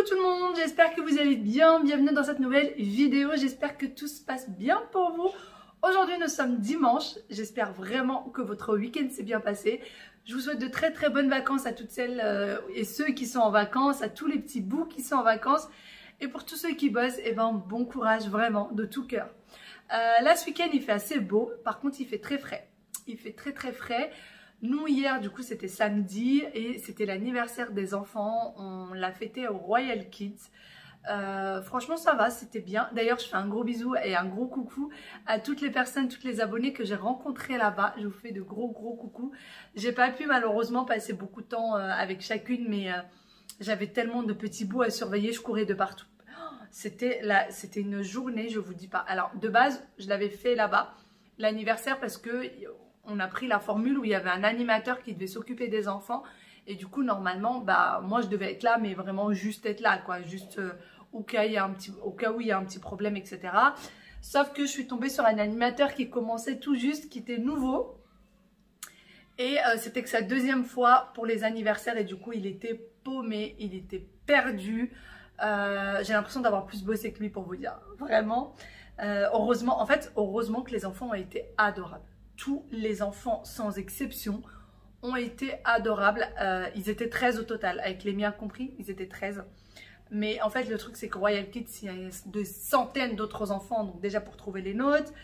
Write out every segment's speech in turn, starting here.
tout le monde, j'espère que vous allez bien, bienvenue dans cette nouvelle vidéo, j'espère que tout se passe bien pour vous. Aujourd'hui nous sommes dimanche, j'espère vraiment que votre week-end s'est bien passé. Je vous souhaite de très très bonnes vacances à toutes celles et ceux qui sont en vacances, à tous les petits bouts qui sont en vacances. Et pour tous ceux qui bossent, eh ben, bon courage vraiment de tout cœur. Là ce week-end il fait assez beau, par contre il fait très frais, il fait très très frais. Nous hier du coup c'était samedi et c'était l'anniversaire des enfants, on l'a fêté au Royal Kids. Franchement ça va, c'était bien. D'ailleurs je fais un gros bisou et un gros coucou à toutes les personnes, toutes les abonnés que j'ai rencontrés là-bas. Je vous fais de gros coucou. J'ai pas pu malheureusement passer beaucoup de temps avec chacune, mais j'avais tellement de petits bouts à surveiller, je courais de partout. C'était une journée, je vous dis pas. Alors de base je l'avais fait là-bas, l'anniversaire, parce que on a pris la formule où il y avait un animateur qui devait s'occuper des enfants. Et du coup, normalement, bah, moi, je devais être là, mais vraiment juste être là, quoi. Juste au cas où il y a un petit problème, etc. Sauf que je suis tombée sur un animateur qui commençait tout juste, qui était nouveau. Et c'était que sa deuxième fois pour les anniversaires. Et du coup, il était paumé, il était perdu. J'ai l'impression d'avoir plus bossé que lui, pour vous dire. Vraiment. Heureusement que les enfants ont été adorables. Tous les enfants, sans exception, ont été adorables. Ils étaient 13 au total, avec les miens compris, ils étaient 13. Mais en fait, le truc, c'est que Royal Kids, il y a des centaines d'autres enfants. Donc déjà, pour trouver les nôtres,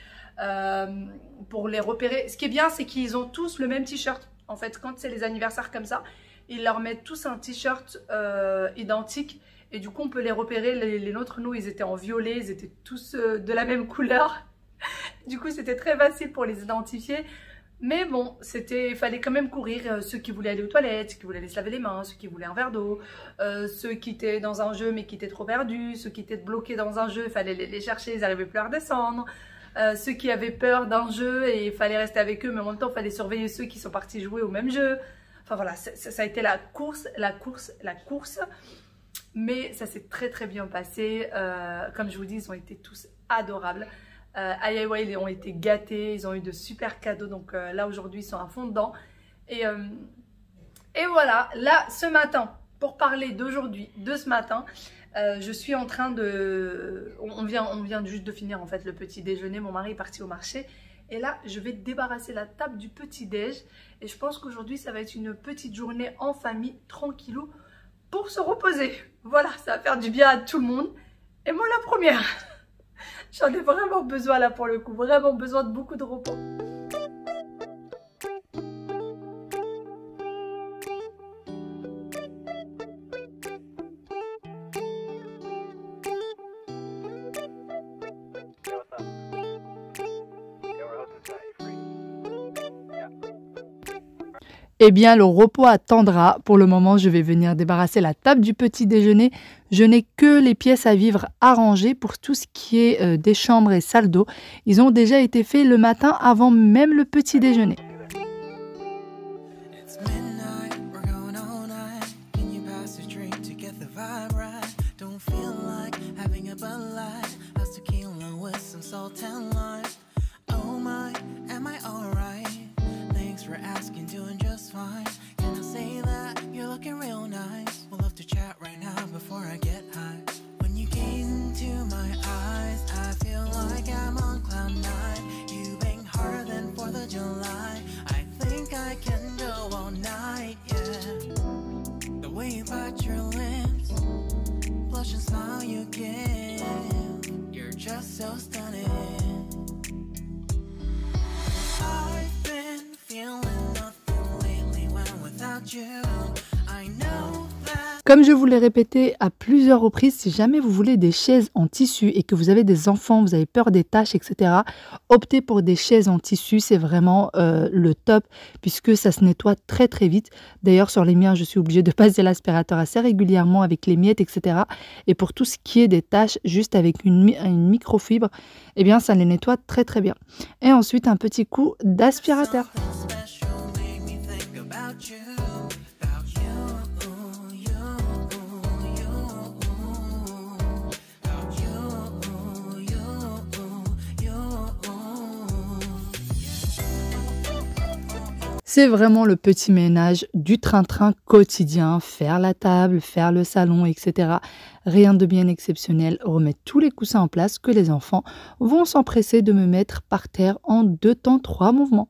pour les repérer. Ce qui est bien, c'est qu'ils ont tous le même t-shirt. En fait, quand c'est les anniversaires comme ça, ils leur mettent tous un t-shirt identique. Et du coup, on peut les repérer. Les nôtres, nous, ils étaient en violet. Ils étaient tous de la même couleur. Du coup, c'était très facile pour les identifier. Mais bon, il fallait quand même courir. Ceux qui voulaient aller aux toilettes, ceux qui voulaient aller se laver les mains, ceux qui voulaient un verre d'eau, ceux qui étaient dans un jeu mais qui étaient trop perdus, ceux qui étaient bloqués dans un jeu, il fallait les chercher, ils n'arrivaient plus à redescendre. Ceux qui avaient peur d'un jeu et il fallait rester avec eux, mais en même temps, il fallait surveiller ceux qui sont partis jouer au même jeu. Enfin voilà, ça a été la course. Mais ça s'est très très bien passé. Comme je vous dis, ils ont été tous adorables. Ayawa, ils ont été gâtés, ils ont eu de super cadeaux, donc là aujourd'hui ils sont à fond dedans. Et voilà, là ce matin, pour parler d'aujourd'hui, de ce matin, je suis en train de... On vient juste de finir en fait le petit déjeuner, mon mari est parti au marché. Et là, je vais débarrasser la table du petit déj. Et je pense qu'aujourd'hui, ça va être une petite journée en famille, tranquillou, pour se reposer. Voilà, ça va faire du bien à tout le monde. Et moi la première. J'en ai vraiment besoin là pour le coup, vraiment besoin de beaucoup de repos. Eh bien, le repos attendra. Pour le moment, je vais venir débarrasser la table du petit déjeuner. Je n'ai que les pièces à vivre arrangées pour tout ce qui est des chambres et salles d'eau. Ils ont déjà été faits le matin avant même le petit déjeuner. Comme je vous l'ai répété à plusieurs reprises, si jamais vous voulez des chaises en tissu et que vous avez des enfants, vous avez peur des taches, etc., optez pour des chaises en tissu, c'est vraiment le top puisque ça se nettoie très très vite. D'ailleurs, sur les miens, je suis obligée de passer l'aspirateur assez régulièrement avec les miettes, etc. Et pour tout ce qui est des taches, juste avec une microfibre, eh bien, ça les nettoie très très bien. Et ensuite, un petit coup d'aspirateur. C'est vraiment le petit ménage du train-train quotidien, faire la table, faire le salon, etc. Rien de bien exceptionnel, remettre tous les coussins en place que les enfants vont s'empresser de me mettre par terre en 2 temps 3 mouvements.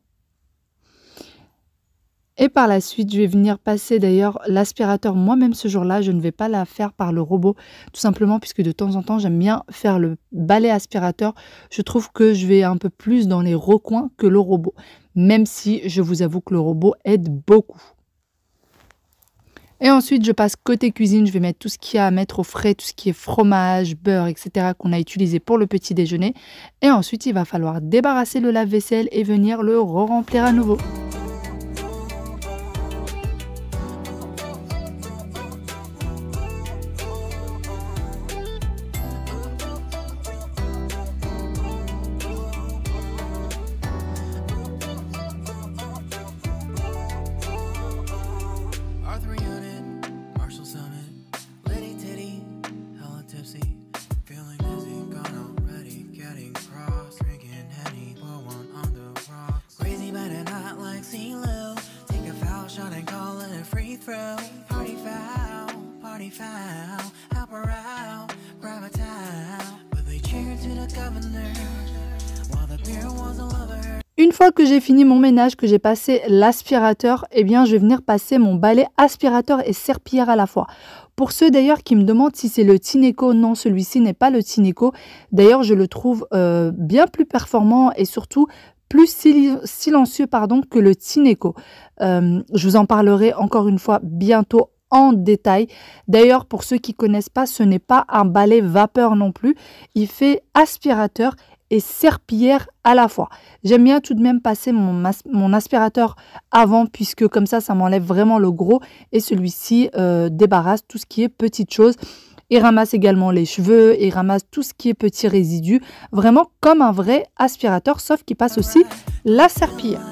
Et par la suite, je vais venir passer d'ailleurs l'aspirateur moi-même ce jour-là. Je ne vais pas la faire par le robot, tout simplement puisque de temps en temps, j'aime bien faire le balai aspirateur. Je trouve que je vais un peu plus dans les recoins que le robot, même si je vous avoue que le robot aide beaucoup. Et ensuite, je passe côté cuisine. Je vais mettre tout ce qu'il y a à mettre au frais, tout ce qui est fromage, beurre, etc. qu'on a utilisé pour le petit déjeuner. Et ensuite, il va falloir débarrasser le lave-vaisselle et venir le re-remplir à nouveau. Une fois que j'ai fini mon ménage, que j'ai passé l'aspirateur, eh bien, je vais venir passer mon balai aspirateur et serpillière à la fois. Pour ceux d'ailleurs qui me demandent si c'est le Tineco, non, celui-ci n'est pas le Tineco. D'ailleurs, je le trouve bien plus performant et surtout plus silencieux que le Tineco. Je vous en parlerai encore une fois bientôt en détail. D'ailleurs, pour ceux qui ne connaissent pas, ce n'est pas un balai vapeur non plus. Il fait aspirateur et serpillière à la fois. J'aime bien tout de même passer mon aspirateur avant puisque comme ça m'enlève vraiment le gros et celui-ci débarrasse tout ce qui est petites choses. Il ramasse également les cheveux, il ramasse tout ce qui est petits résidus, vraiment comme un vrai aspirateur, sauf qu'il passe aussi la serpillière.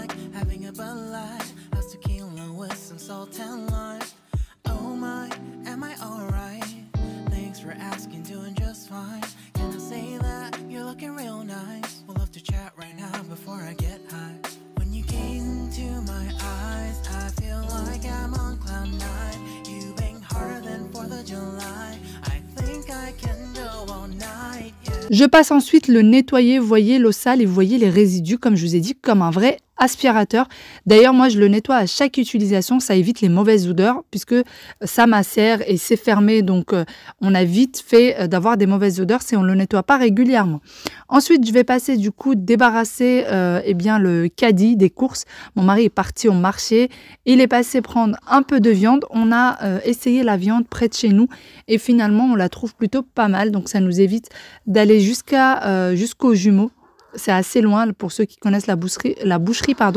Je passe ensuite le nettoyer, vous voyez l'eau sale et vous voyez les résidus, comme je vous ai dit, comme un vrai aspirateur. D'ailleurs, moi, je le nettoie à chaque utilisation. Ça évite les mauvaises odeurs puisque ça macère et c'est fermé. Donc, on a vite fait d'avoir des mauvaises odeurs si on ne le nettoie pas régulièrement. Ensuite, je vais passer du coup débarrasser le caddie des courses. Mon mari est parti au marché. Il est passé prendre un peu de viande. On a essayé la viande près de chez nous et finalement, on la trouve plutôt pas mal. Donc, ça nous évite d'aller jusqu'aux jumeaux. C'est assez loin pour ceux qui connaissent la boucherie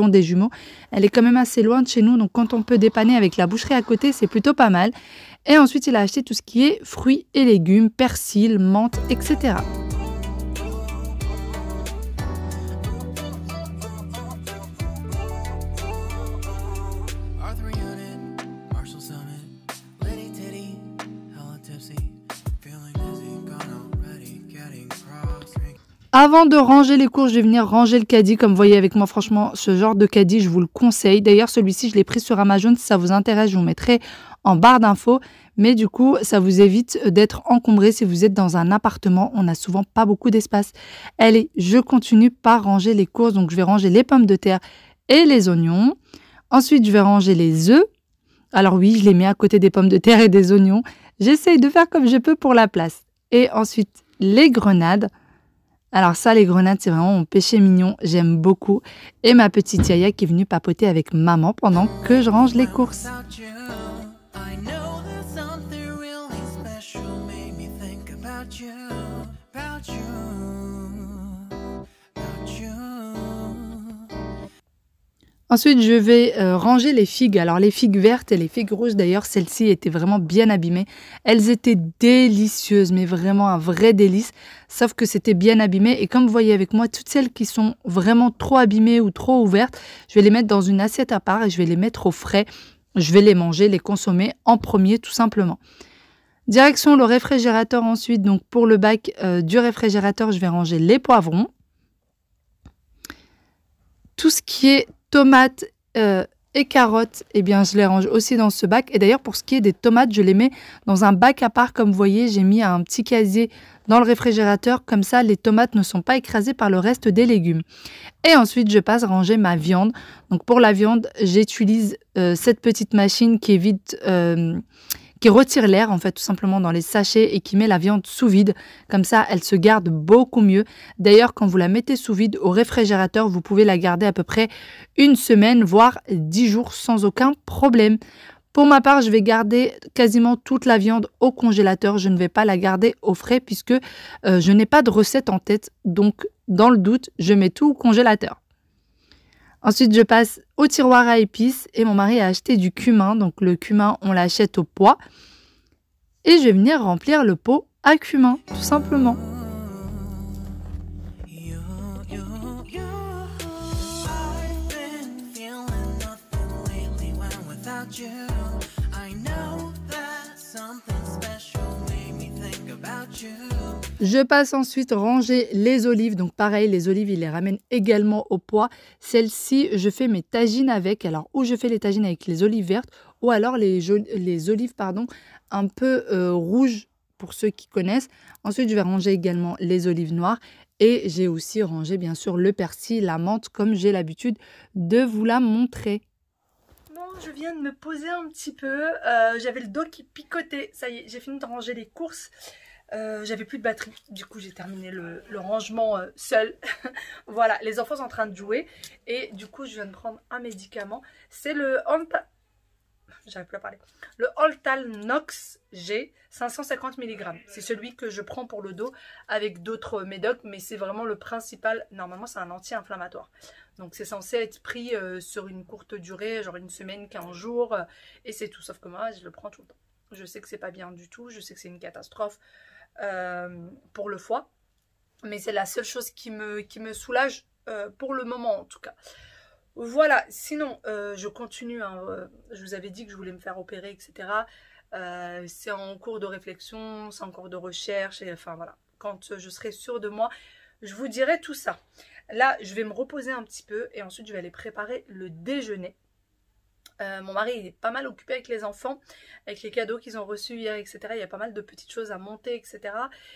des jumeaux. Elle est quand même assez loin de chez nous. Donc, quand on peut dépanner avec la boucherie à côté, c'est plutôt pas mal. Et ensuite, il a acheté tout ce qui est fruits et légumes, persil, menthe, etc. Avant de ranger les courses, je vais venir ranger le caddie. Comme vous voyez avec moi, franchement, ce genre de caddie, je vous le conseille. D'ailleurs, celui-ci, je l'ai pris sur Amazon. Si ça vous intéresse, je vous mettrai en barre d'infos. Mais du coup, ça vous évite d'être encombré si vous êtes dans un appartement. On n'a souvent pas beaucoup d'espace. Allez, je continue par ranger les courses. Donc, je vais ranger les pommes de terre et les oignons. Ensuite, je vais ranger les œufs. Alors oui, je les mets à côté des pommes de terre et des oignons. J'essaye de faire comme je peux pour la place. Et ensuite, les grenades. Alors ça, les grenades, c'est vraiment mon péché mignon. J'aime beaucoup. Et ma petite Yaya qui est venue papoter avec maman pendant que je range les courses. Ensuite, je vais ranger les figues. Alors, les figues vertes et les figues rouges, d'ailleurs, celles-ci étaient vraiment bien abîmées. Elles étaient délicieuses, mais vraiment un vrai délice. Sauf que c'était bien abîmé. Et comme vous voyez avec moi, toutes celles qui sont vraiment trop abîmées ou trop ouvertes, je vais les mettre dans une assiette à part et je vais les mettre au frais. Je vais les manger, les consommer en premier, tout simplement. Direction le réfrigérateur ensuite. Donc, pour le bac du réfrigérateur, je vais ranger les poivrons. Tout ce qui est tomates et carottes, eh bien, je les range aussi dans ce bac. Et d'ailleurs, pour ce qui est des tomates, je les mets dans un bac à part. Comme vous voyez, j'ai mis un petit casier dans le réfrigérateur. Comme ça, les tomates ne sont pas écrasées par le reste des légumes. Et ensuite, je passe ranger ma viande. Donc, pour la viande, j'utilise cette petite machine qui évite... qui retire l'air en fait tout simplement dans les sachets et qui met la viande sous vide. Comme ça, elle se garde beaucoup mieux. D'ailleurs, quand vous la mettez sous vide au réfrigérateur, vous pouvez la garder à peu près une semaine, voire 10 jours sans aucun problème. Pour ma part, je vais garder quasiment toute la viande au congélateur. Je ne vais pas la garder au frais puisque je n'ai pas de recette en tête. Donc, dans le doute, je mets tout au congélateur. Ensuite, je passe au tiroir à épices et mon mari a acheté du cumin. Donc, le cumin, on l'achète au poids. Et je vais venir remplir le pot à cumin, tout simplement. Je passe ensuite ranger les olives. Donc pareil, les olives, il les ramène également au poids. Celles-ci, je fais mes tagines avec. Alors, ou je fais les tagines avec les olives vertes ou alors les olives un peu rouges pour ceux qui connaissent. Ensuite, je vais ranger également les olives noires. Et j'ai aussi rangé bien sûr le persil, la menthe comme j'ai l'habitude de vous la montrer. Bon, je viens de me poser un petit peu. J'avais le dos qui picotait. Ça y est, j'ai fini de ranger les courses. J'avais plus de batterie, du coup j'ai terminé le rangement seul. Voilà, les enfants sont en train de jouer et du coup je viens de prendre un médicament. C'est le j'arrive plus à parler. Le Altalnox G, 550 mg. C'est celui que je prends pour le dos avec d'autres médocs, mais c'est vraiment le principal. Normalement c'est un anti-inflammatoire. Donc c'est censé être pris sur une courte durée, genre une semaine, 15 jours, et c'est tout. Sauf que moi je le prends tout le temps. Je sais que c'est pas bien du tout, je sais que c'est une catastrophe pour le foie, mais c'est la seule chose qui me soulage pour le moment en tout cas. Voilà, sinon je continue, hein, je vous avais dit que je voulais me faire opérer, etc. C'est en cours de réflexion, c'est en cours de recherche, et enfin voilà, quand je serai sûre de moi, je vous dirai tout ça. Là, je vais me reposer un petit peu et ensuite je vais aller préparer le déjeuner. Mon mari il est pas mal occupé avec les enfants, avec les cadeaux qu'ils ont reçus hier, etc. Il y a pas mal de petites choses à monter, etc.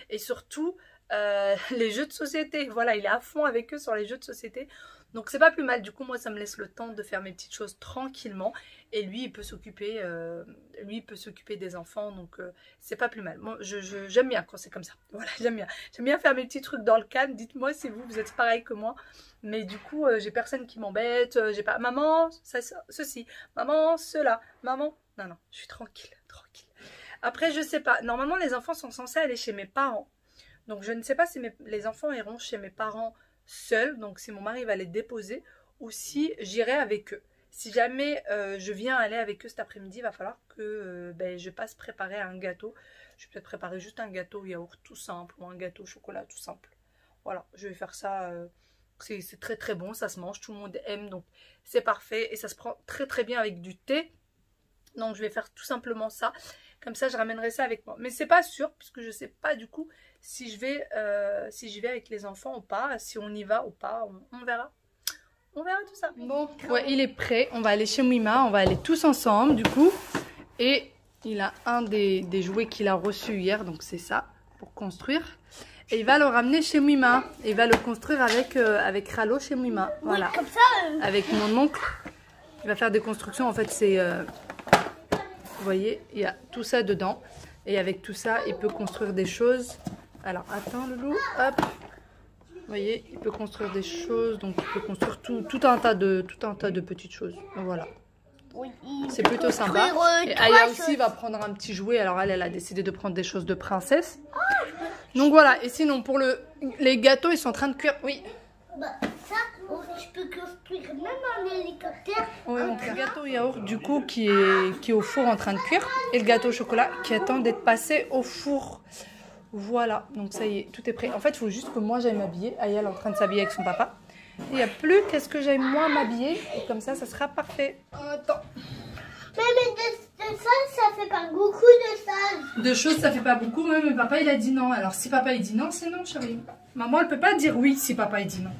Et surtout, les jeux de société. Voilà, il est à fond avec eux sur les jeux de société. Donc c'est pas plus mal. Du coup, moi, ça me laisse le temps de faire mes petites choses tranquillement. Et lui, il peut s'occuper des enfants. Donc c'est pas plus mal. Moi, j'aime bien quand c'est comme ça. Voilà, j'aime bien. J'aime bien faire mes petits trucs dans le calme. Dites-moi si vous êtes pareil que moi. Mais du coup, j'ai personne qui m'embête. J'ai pas maman, ceci, maman, cela, maman. Non, non, je suis tranquille, tranquille. Après, je sais pas. Normalement, les enfants sont censés aller chez mes parents. Donc, je ne sais pas si les enfants iront chez mes parents seuls. Donc, si mon mari va les déposer ou si j'irai avec eux. Si jamais je viens aller avec eux cet après-midi, il va falloir que je passe préparer un gâteau. Je vais peut-être préparer juste un gâteau yaourt tout simple ou un gâteau au chocolat tout simple. Voilà, je vais faire ça. C'est très très bon, ça se mange, tout le monde aime, donc c'est parfait. Et ça se prend très très bien avec du thé. Donc je vais faire tout simplement ça. Comme ça, je ramènerai ça avec moi. Mais c'est pas sûr, puisque je sais pas du coup si je vais avec les enfants ou pas. Si on y va ou pas, on verra. On verra tout ça. Bon, ouais, il est prêt. On va aller chez Mouima. On va aller tous ensemble du coup. Et il a un des jouets qu'il a reçu hier. Donc c'est ça, pour construire. Et il va le ramener chez Mouima. Il va le construire avec Ralo chez Mouima. Voilà. Oui, comme ça, avec mon oncle. Il va faire des constructions. En fait, c'est... vous voyez, il y a tout ça dedans. Et avec tout ça, il peut construire des choses. Alors, attends, Loulou. Hop. Vous voyez, il peut construire des choses. Donc, il peut construire tout un tas de petites choses. Donc, voilà. Oui, c'est plutôt sympa. Et Aya aussi va prendre un petit jouet. Alors, elle a décidé de prendre des choses de princesse. Donc, voilà. Et sinon, pour les gâteaux, ils sont en train de cuire. Oui. Bah, ça, tu peux construire même un hélicoptère. Oui, donc le gâteau yaourt, du coup, qui est au four en train de cuire. Et le gâteau au chocolat qui attend d'être passé au four. Voilà. Donc, ça y est, tout est prêt. En fait, il faut juste que moi, j'aille m'habiller. Aya, elle est en train de s'habiller avec son papa. Il n'y a plus qu'à ce que j'aille moi m'habiller. Et comme ça sera parfait. Attends. Mais de ça fait pas beaucoup de ça. De choses, ça fait pas beaucoup. Même mais papa, il a dit non. Alors, si papa, il dit non, c'est non, chérie. Maman, elle peut pas dire oui si papa, il dit non.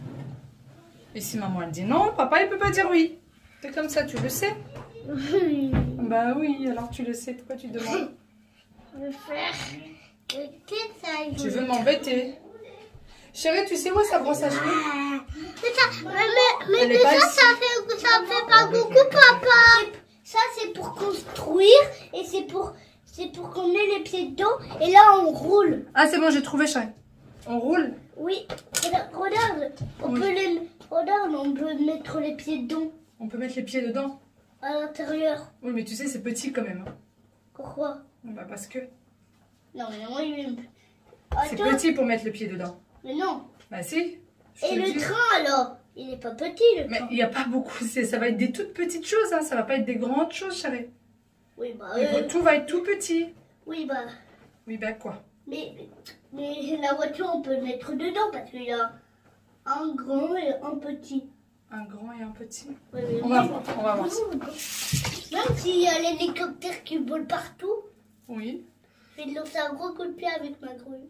Et si maman, elle dit non, papa, il peut pas dire oui. T'es comme ça, tu le sais? Bah oui, alors tu le sais, pourquoi tu demandes? Je veux faire que ça. Tu veux m'embêter? Chérie, tu sais où est sa brosse à cheveux? C'est ça. Mais Elle est pas ça, ici. ça fait pas beaucoup, papa. Ça, c'est pour construire et c'est pour qu'on ait les pieds dedans. Et là, on roule. Ah, c'est bon, j'ai trouvé, chérie. On roule? Oui. Regarde. Regarde, on peut mettre les pieds dedans. On peut mettre les pieds dedans? À l'intérieur. Oui, mais tu sais, c'est petit quand même. Hein. Pourquoi? Bah parce que Non, mais moi, il est... c'est Attends, petit pour mettre les pieds dedans. mais non. Bah si. je te Et le le dis. train, alors? Il est pas petit, le Mais train. il n'y a pas beaucoup. Ça va être des toutes petites choses. Hein. Ça va pas être des grandes choses, chérie. Oui, bah... Tout va être tout petit. Oui, bah... Oui, bah quoi? Mais la voiture, on peut le mettre dedans parce qu'il y a un grand et un petit. Un grand et un petit. Oui, mais On va voir. On va voir. même s'il y a l'hélicoptère qui vole partout, Oui. je vais te lancer un gros coup de pied avec ma grue.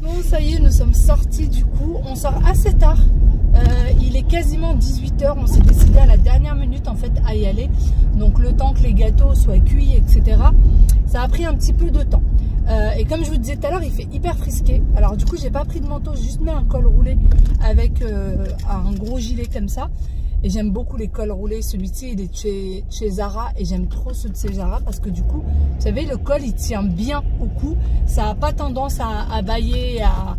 Bon, ça y est, nous sommes sortis du coup. On sort assez tard. Il est quasiment 18 h. On s'est décidé à la dernière minute en fait à y aller. Donc le temps que les gâteaux soient cuits, etc. Ça a pris un petit peu de temps. Et comme je vous disais tout à l'heure, il fait hyper frisqué. Alors du coup, j'ai pas pris de manteau, j'ai juste mis un col roulé avec un gros gilet comme ça. Et j'aime beaucoup les cols roulés. Celui-ci, il est de chez Zara. Et j'aime trop ceux de chez Zara parce que du coup, vous savez, le col, il tient bien au cou. Ça n'a pas tendance à bailler, à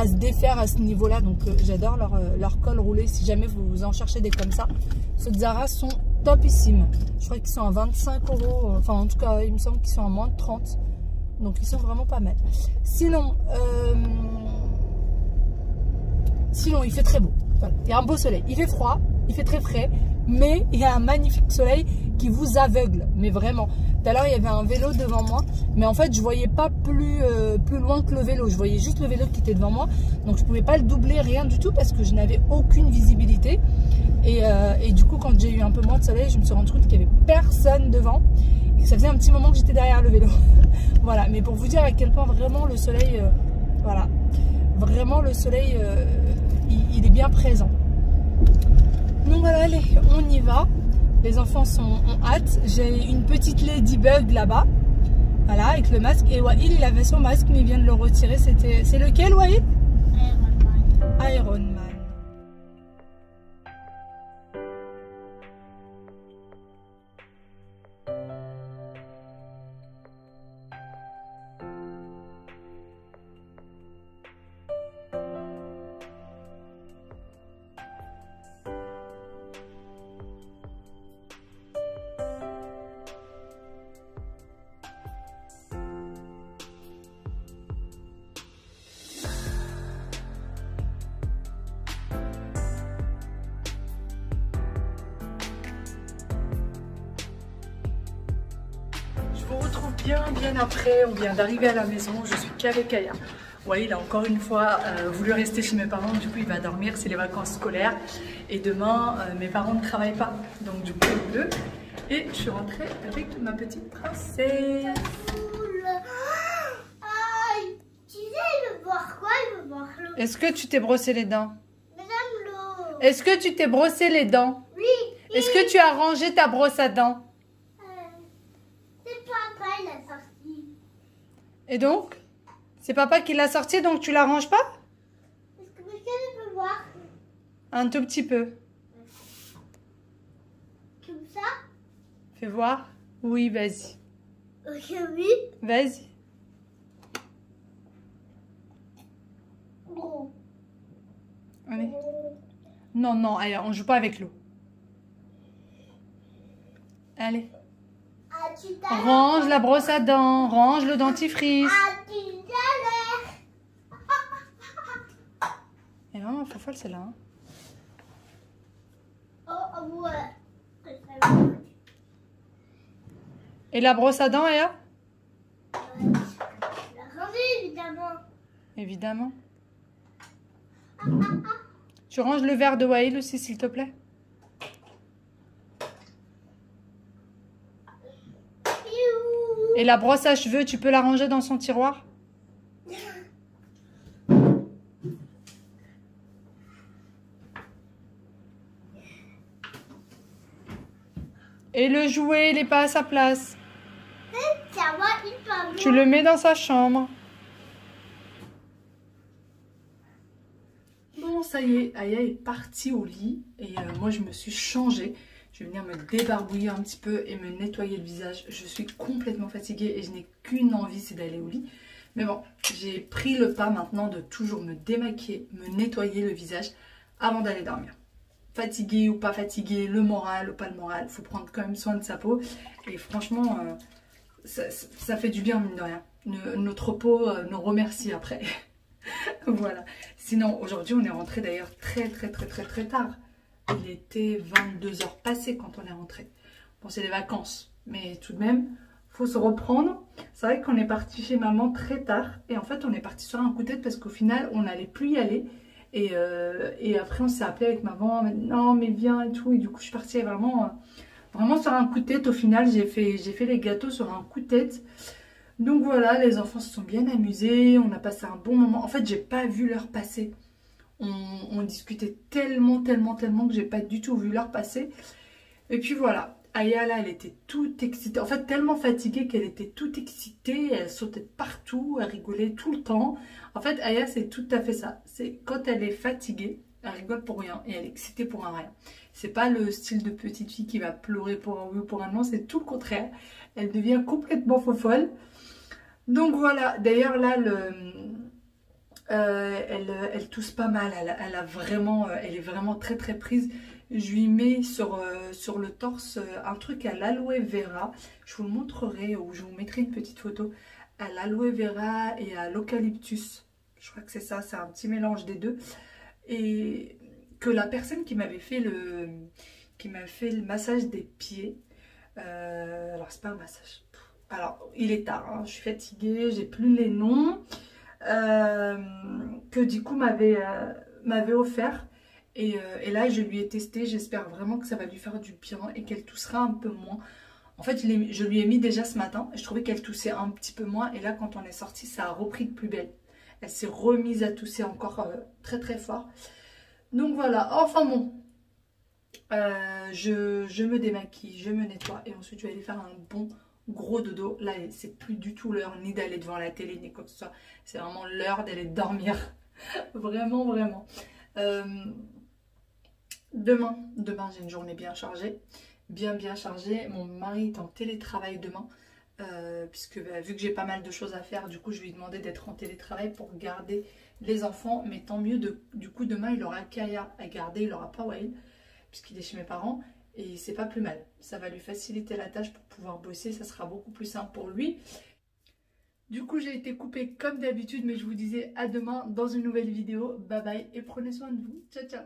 se défaire à ce niveau-là. Donc, j'adore leur col roulé. Si jamais vous en cherchez des comme ça, ceux de Zara sont topissimes. Je crois qu'ils sont à 25 €. Enfin, en tout cas, il me semble qu'ils sont à moins de 30. Donc, ils sont vraiment pas mal. Sinon, il fait très beau. Voilà. Il y a un beau soleil. Il fait froid. Il fait très frais, mais il y a un magnifique soleil qui vous aveugle, mais vraiment. Tout à l'heure, il y avait un vélo devant moi, mais en fait, je voyais pas plus loin que le vélo. Je voyais juste le vélo qui était devant moi, donc je pouvais pas le doubler, rien du tout, parce que je n'avais aucune visibilité. Et du coup, quand j'ai eu un peu moins de soleil, je me suis rendu compte qu'il y avait personne devant, et que ça faisait un petit moment que j'étais derrière le vélo. Voilà, mais pour vous dire à quel point vraiment le soleil, voilà, vraiment le soleil, il est bien présent. Donc voilà, allez, on y va. Les enfants ont hâte. J'ai une petite ladybug là-bas. Voilà, avec le masque. Et Wael, il avait son masque, mais il vient de le retirer. C'est lequel, Wael? Iron Man. Je vous retrouve bien après. On vient d'arriver à la maison. Je suis qu'avec Aya. Ouais, il a encore une fois voulu rester chez mes parents. Du coup, il va dormir. C'est les vacances scolaires. Et demain, mes parents ne travaillent pas. Donc, du coup, il pleut. Et je suis rentrée avec ma petite princesse. Aïe! Tu sais, il veut boire quoi? Il veut boire l'eau. Est-ce que tu t'es brossé les dents? Madame l'eau. Est-ce que tu t'es brossé les dents? Oui. Est-ce que tu as rangé ta brosse à dents? C'est papa, il a sorti. Et donc? C'est papa qui l'a sorti, donc tu la ranges pas? Est-ce que quelqu'un peut voir? Un tout petit peu. Comme ça? Fais voir. Oui, vas-y. Ok, oui. Vas-y. Gros. Allez. Non, non, allez, on joue pas avec l'eau. Allez. À tout à l'heure. Range la brosse à dents, range le dentifrice. À tout à l'heure. Et non, il faut folle celle-là. Hein. Oh, ouais. Et la brosse à dents, Aya? La rangée, évidemment. Évidemment. Tu ranges le verre de Wael aussi, s'il te plaît? Et la brosse à cheveux, tu peux la ranger dans son tiroir? Et le jouet, il n'est pas à sa place. Ça va, il parle. Tu le mets dans sa chambre. Bon, ça y est, Aya est partie au lit. Et moi, je me suis changée. Je vais venir me débarbouiller un petit peu et me nettoyer le visage. Je suis complètement fatiguée et je n'ai qu'une envie, c'est d'aller au lit. Mais bon, j'ai pris le pas maintenant de toujours me démaquiller, me nettoyer le visage avant d'aller dormir. Fatigué ou pas fatigué, le moral ou pas le moral, il faut prendre quand même soin de sa peau. Et franchement, ça fait du bien, mine de rien. Notre peau nous remercie après. Voilà. Sinon, aujourd'hui, on est rentré d'ailleurs très tard. Il était 22h passées quand on est rentré. Bon, c'est les vacances, mais tout de même, faut se reprendre. C'est vrai qu'on est parti chez maman très tard. Et en fait, on est parti sur un coup de tête parce qu'au final, on n'allait plus y aller. Et après, on s'est appelé avec maman. Non, mais viens et tout. Et du coup, je suis partie vraiment sur un coup de tête. Au final, j'ai fait les gâteaux sur un coup de tête. Donc voilà, les enfants se sont bien amusés. On a passé un bon moment. En fait, j'ai pas vu l'heure passer. On discutait tellement que j'ai pas du tout vu l'heure passer. Et puis voilà. Aya là, elle était toute excitée, en fait tellement fatiguée qu'elle était toute excitée, elle sautait partout, elle rigolait tout le temps. En fait, Aya, c'est tout à fait ça, c'est quand elle est fatiguée, elle rigole pour rien et elle est excitée pour un rien. C'est pas le style de petite fille qui va pleurer pour un oui ou pour un non, c'est tout le contraire. Elle devient complètement folle. Donc voilà, d'ailleurs là, elle tousse pas mal, elle est vraiment très prise. Je lui mets sur le torse un truc à l'aloe vera. Je vous le montrerai ou je vous mettrai une petite photo à l'aloe vera et à l'eucalyptus. Je crois que c'est ça, c'est un petit mélange des deux. Et que la personne qui m'avait fait le massage des pieds, alors c'est pas un massage. Alors il est tard, hein, je suis fatiguée, j'ai plus les noms, que du coup m'avait offert. Et là, je lui ai testé. J'espère vraiment que ça va lui faire du bien et qu'elle toussera un peu moins. En fait, je lui ai mis déjà ce matin. Et je trouvais qu'elle toussait un petit peu moins. Et là, quand on est sorti, ça a repris de plus belle. Elle s'est remise à tousser encore très fort. Donc voilà. Enfin bon. Je me démaquille, je me nettoie. Et ensuite, je vais aller faire un bon gros dodo. Là, c'est plus du tout l'heure ni d'aller devant la télé ni quoi que ce soit. C'est vraiment l'heure d'aller dormir. Vraiment. Demain j'ai une journée bien chargée, bien chargée. Mon mari est en télétravail demain, puisque vu que j'ai pas mal de choses à faire, du coup je lui ai demandé d'être en télétravail pour garder les enfants. Mais tant mieux, du coup demain il aura Kaya à garder, il n'aura pas Wael, puisqu'il est chez mes parents. Et c'est pas plus mal, ça va lui faciliter la tâche pour pouvoir bosser, ça sera beaucoup plus simple pour lui. Du coup j'ai été coupée comme d'habitude, mais je vous disais à demain dans une nouvelle vidéo. Bye bye et prenez soin de vous, ciao.